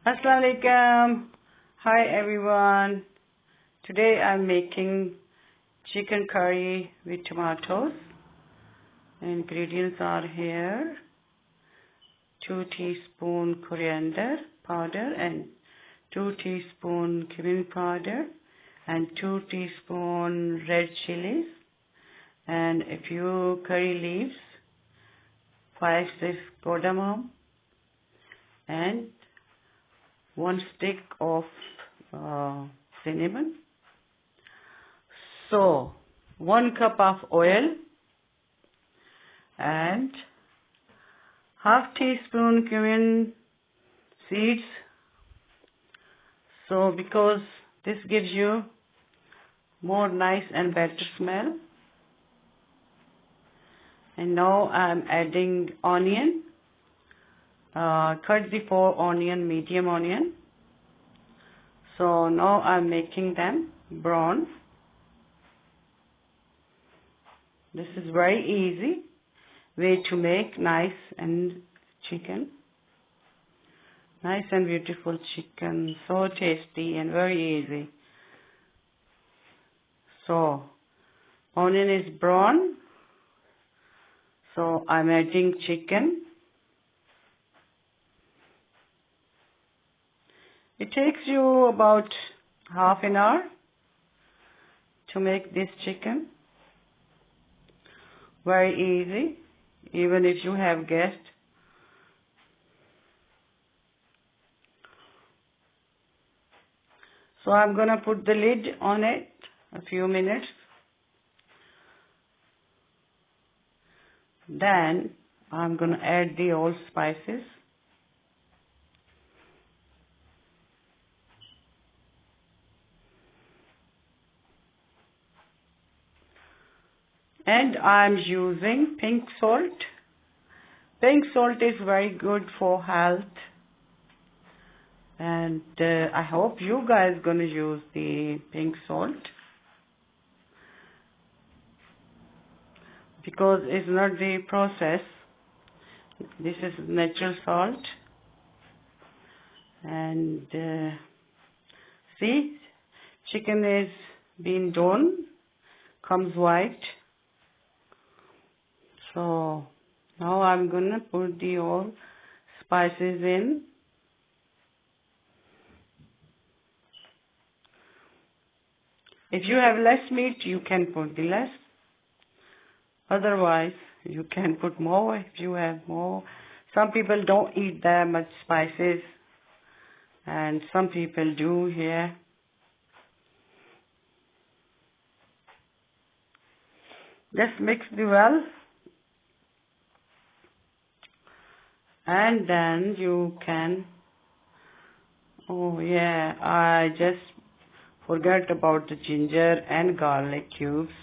Assalamu alaikum. Hi everyone. Today I'm making chicken curry with tomatoes. Ingredients are here: 2 teaspoon coriander powder and 2 teaspoon cumin powder and 2 teaspoon red chilies and a few curry leaves, 5-6 cardamom and 1 stick of cinnamon. So 1 cup of oil and half teaspoon cumin seeds. So because this gives you more nice and better smell. And now I'm adding onion. Cut the 4 onion, medium onion. So now I'm making them brown. This is very easy way to make nice and chicken. Nice and beautiful chicken. So tasty and very easy. So onion is brown. So I'm adding chicken. It takes you about half an hour to make this chicken. Very easy, even if you have guests. So I'm gonna put the lid on it a few minutes. Then I'm gonna add the all spices. And I'm using pink salt. Pink salt is very good for health. And I hope you guys gonna use the pink salt. Because it's not the process. This is natural salt. And see, chicken is being done, comes white. So now I'm gonna put the all spices in. If you have less meat, you can put the less. Otherwise, you can put more if you have more. Some people don't eat that much spices, and some people do here. Just mix the well. And then you can, oh yeah, I just forgot about the ginger and garlic cubes.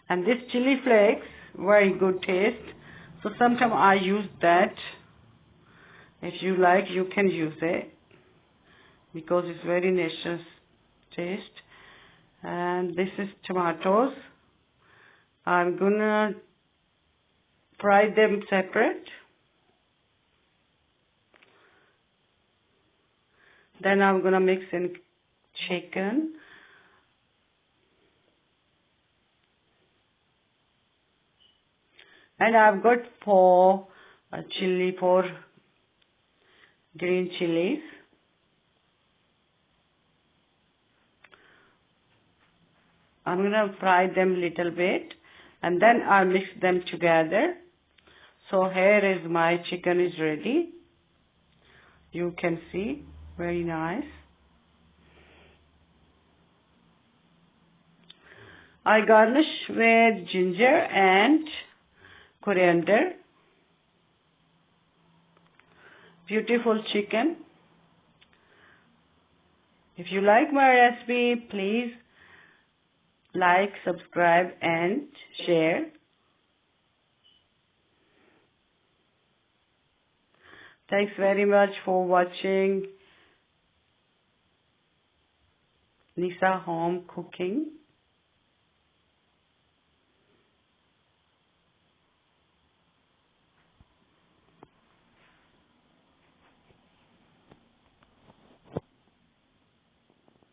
And this chili flakes, very good taste. So sometimes I use that. If you like, you can use it. Because it's very natural taste. And this is tomatoes. I'm gonna fry them separate. Then I'm gonna mix in chicken. And I've got 4 green chilies. I'm gonna fry them little bit and then I'll mix them together. So here is my chicken is ready. You can see, very nice. I garnish with ginger and coriander. Beautiful chicken. If you like my recipe, please like, subscribe and share. Thanks very much for watching Nisa Home Cooking.